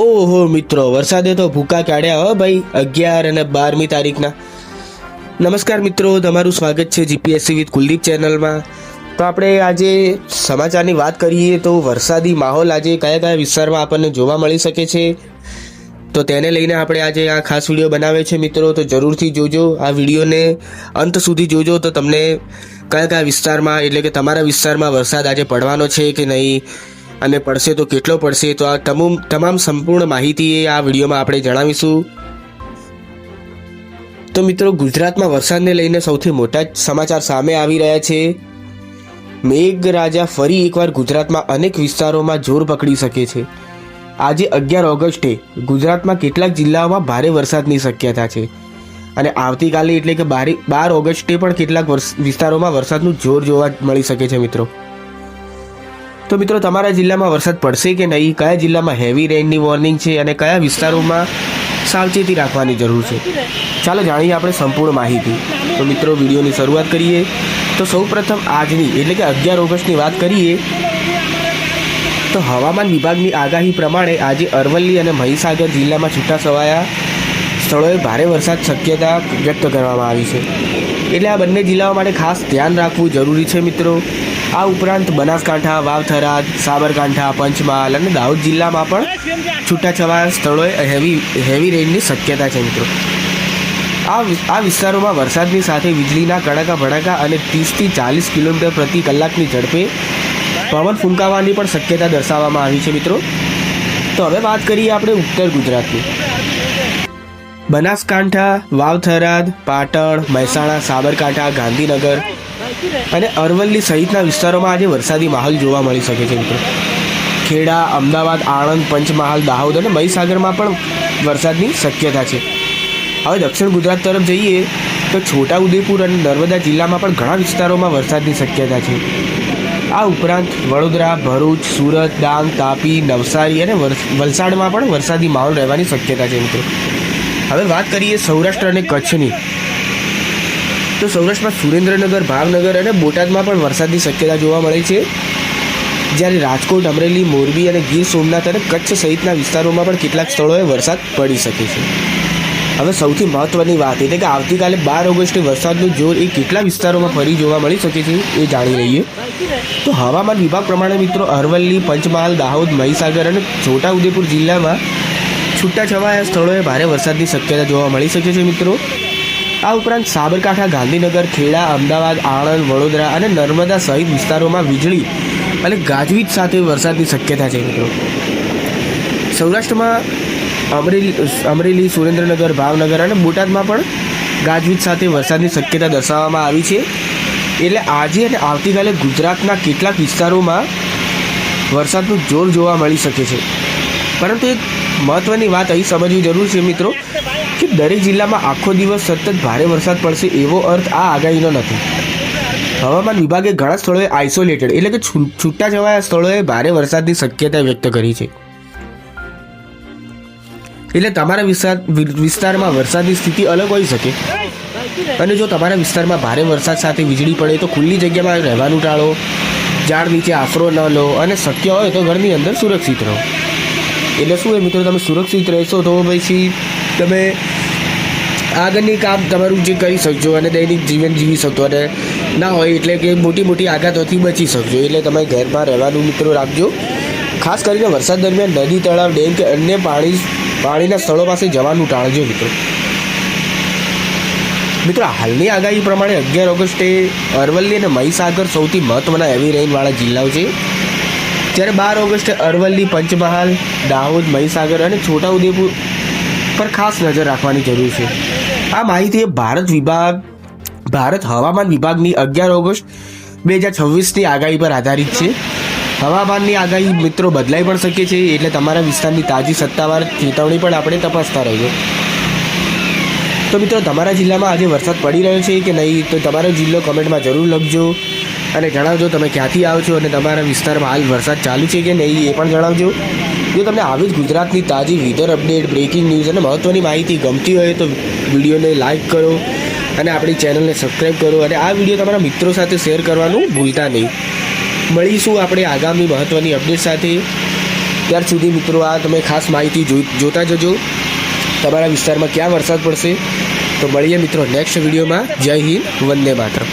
ઓહો મિત્રો, વરસાદે તો ભૂકા કાઢ્યા હો ભાઈ 11 અને 12મી તારીખના. નમસ્કાર મિત્રો, તમારું સ્વાગત છે જીપીએસસી વિથ કુલદીપ ચેનલમાં. તો આપણે આજે સમાચારની વાત કરીએ તો વરસાદી માહોલ આજે કયા કયા વિસ્તારમાં આપણને જોવા મળી શકે છે, તો તેને લઈને આપણે આજે આ ખાસ વિડીયો બનાવ્યો છે મિત્રો. તો જરૂરથી જોજો આ વિડીયોને અંત સુધી જોજો, તો તમને કયા કયા વિસ્તારમાં એટલે કે તમારા વિસ્તારમાં વરસાદ આજે પડવાનો છે કે નહીં, અને પડશે તો કેટલો પડશે, તો આ તમામ સંપૂર્ણ માહિતી આ વિડીયોમાં આપણે જણાવીશું. તો મિત્રો, ગુજરાતમાં વરસાદને લઈને સૌથી મોટા સમાચાર સામે આવી રહ્યા છે. મેઘરાજા ફરી એકવાર ગુજરાતમાં અનેક વિસ્તારોમાં જોર પકડી શકે છે. આજે 11 ઓગસ્ટે ગુજરાતમાં કેટલાક જિલ્લાઓમાં ભારે વરસાદની શક્યતા છે, અને આવતીકાલે એટલે કે 12 ઓગસ્ટે પણ કેટલાક વિસ્તારોમાં વરસાદનું જોર જોવા મળી શકે છે મિત્રો. તો મિત્રો, તમારા જિલ્લામાં વરસાદ પડશે કે નહીં, કયા જિલ્લામાં હેવી રેઇનની વોર્નિંગ છે અને કયા વિસ્તારોમાં સાવચેતી રાખવાની જરૂર છે, ચાલો જાણીએ આપણે સંપૂર્ણ માહિતી. તો મિત્રો, વિડીયોની શરૂઆત કરીએ. તો સૌપ્રથમ આજની એટલે કે 11 ઓગસ્ટની વાત કરીએ તો હવામાન વિભાગની આગાહી પ્રમાણે આજે અરવલ્લી અને મહીસાગર જિલ્લામાં છૂટાછવાયા સ્થળોએ ભારે વરસાદ શક્યતા વ્યક્ત કરવામાં આવી છે. એટલે આ બંને જિલ્લાઓ માટે ખાસ ધ્યાન રાખવું જરૂરી છે મિત્રો. આ ઉપરાંત બનાસકાંઠા, વાવ-થરાદ, સાબરકાંઠા, પંચમહાલ અને દાહોદ જિલ્લામાં પણ છૂટાછવાયા સ્થળોએ હેવી રેઇનની શક્યતા છે મિત્રો. આ વિસ્તારોમાં વરસાદની સાથે વીજળીના કડાકા ભડાકા અને 30થી 40 કિલોમીટર પ્રતિ કલાકની ઝડપે પવન ફૂંકાવાની પણ શક્યતા દર્શાવવામાં આવી છે મિત્રો. તો હવે વાત કરીએ આપણે ઉત્તર ગુજરાતની. બનાસકાંઠા, વાવ-થરાદ, પાટણ, મહેસાણા, સાબરકાંઠા, ગાંધીનગર અને અરવલ્લી સહિતના વિસ્તારોમાં આજે વરસાદી માહોલ જોવા મળી શકે છે મિત્રો. ખેડા, અમદાવાદ, આણંદ, પંચમહાલ, દાહોદ અને મહીસાગરમાં પણ વરસાદની શક્યતા છે. હવે દક્ષિણ ગુજરાત તરફ જઈએ તો છોટાઉદેપુર અને નર્મદા જિલ્લામાં પણ ઘણા વિસ્તારોમાં વરસાદની શક્યતા છે. આ ઉપરાંત વડોદરા, ભરૂચ, સુરત, ડાંગ, તાપી, નવસારી અને વલસાડમાં પણ વરસાદી માહોલ રહેવાની શક્યતા છે મિત્રો. હવે વાત કરીએ સૌરાષ્ટ્ર અને કચ્છની. તો સૌરાષ્ટ્રમાં સુરેન્દ્રનગર, ભાવનગર અને બોટાદમાં પણ વરસાદની શક્યતા જોવા મળે છે, જ્યારે રાજકોટ, અમરેલી, મોરબી અને ગીર સોમનાથ અને કચ્છ સહિતના વિસ્તારોમાં પણ કેટલાક સ્થળોએ વરસાદ પડી શકે છે. હવે સૌથી મહત્વની વાત એટલે કે આવતીકાલે 12 ઓગસ્ટે વરસાદનું જોર એ કેટલા વિસ્તારોમાં ફરી જોવા મળી શકે છે એ જાણી લઈએ. તો હવામાન વિભાગ પ્રમાણે મિત્રો અરવલ્લી, પંચમહાલ, દાહોદ, મહીસાગર અને છોટાઉદેપુર જિલ્લામાં છૂટાછવાયા સ્થળોએ ભારે વરસાદની શક્યતા જોવા મળી શકે છે મિત્રો. આ ઉપરાંત સાબરકાંઠા, ગાંધીનગર, ખેડા, અમદાવાદ, આણંદ, વડોદરા અને નર્મદા સહિત વિસ્તારોમાં વીજળી અને ગાજવીજ સાથે વરસાદની શક્યતા છે મિત્રો. સૌરાષ્ટ્રમાં અમરેલી, સુરેન્દ્રનગર, ભાવનગર અને બોટાદમાં પણ ગાજવીજ સાથે વરસાદની શક્યતા દર્શાવવામાં આવી છે. એટલે આજે અને આવતીકાલે ગુજરાતના કેટલાક વિસ્તારોમાં વરસાદનું જોર જોવા મળી શકે છે. પરંતુ એક મહત્ત્વની વાત અહીં સમજવી જરૂર છે મિત્રો કે દરેક જિલ્લામાં આખો દિવસ સતત ભારે વરસાદ પડશે એવો અર્થ આ આગાહીનો નથી. હવામાન વિભાગે ઘણા સ્થળોએ આઇસોલેટેડ એટલે કે છૂટાછવાયા સ્થળોએ ભારે વરસાદની શક્યતા વ્યક્ત કરી છે. એટલે તમારા વિસ્તારમાં વરસાદની સ્થિતિ અલગ હોઈ શકે, અને જો તમારા વિસ્તારમાં ભારે વરસાદ સાથે વીજળી પડે તો ખુલ્લી જગ્યામાં રહેવાનું ટાળો, ઝાડ નીચે આશરો ન લો અને શક્ય હોય તો ઘરની અંદર સુરક્ષિત રહો. એટલે શું હોય મિત્રો, તમે સુરક્ષિત રહેશો તો પછી તમે આગળની કામ તમારું જે કરી શકજો અને દૈનિક જીવન જીવી શકશો, અને ના હોય એટલે કે મોટી આઘાતોથી બચી શકજો. એટલે તમે ઘરમાં રહેવાનું મિત્રો રાખજો. ખાસ કરીને વરસાદ દરમિયાન નદી, તળાવ, ડેમ કે અન્ય પાણીના સ્થળો પાસે જવાનું ટાળજો મિત્રો. હાલની આગાહી પ્રમાણે 11 ઓગસ્ટે અરવલ્લી અને મહીસાગર સૌથી મહત્વના હેવી રેઇનવાળા જિલ્લાઓ છે, જ્યારે 12 ઓગસ્ટે અરવલ્લી, પંચમહાલ, દાહોદ, મહીસાગર અને છોટાઉદેપુર પર ખાસ નજર રાખવાની જરૂર છે. આ માહિતી ભારત હવામાન વિભાગની 11 ઓગસ્ટ 2026ની આગાહી પર આધારિત છે. હવામાનની આગાહી મિત્રો બદલાઈ પણ શકે છે, એટલે તમારા વિસ્તારની તાજી સત્તાવાર ચેતવણી પણ આપણે તપાસતા રહીએ. તો મિત્રો, તમારા જિલ્લામાં આજે વરસાદ પડી રહ્યો છે કે નહીં, તો તમારો જિલ્લો કમેન્ટમાં જરૂર લખજો અને જણાવજો તમે ક્યાંથી આવો છો અને તમારા વિસ્તારમાં હાલ વરસાદ ચાલુ છે કે નહીં એ પણ જણાવજો. જો તમને આવી જ ગુજરાતની તાજી વેધર અપડેટ, બ્રેકિંગ ન્યૂઝ અને મહત્ત્વની માહિતી ગમતી હોય તો વિડીયોને લાઇક કરો અને આપણી ચેનલને સબસ્ક્રાઈબ કરો, અને આ વિડીયો તમારા મિત્રો સાથે શેર કરવાનું ભૂલતા નહીં. મળીશું આપણે આગામી મહત્ત્વની અપડેટ સાથે. ત્યાર સુધી મિત્રો આ તમે ખાસ માહિતી જોતા જજો તમારા વિસ્તારમાં ક્યાં વરસાદ પડશે. તો મળીએ મિત્રો નેક્સ્ટ વિડીયોમાં. જય હિન્દ, વંદે માતરમ.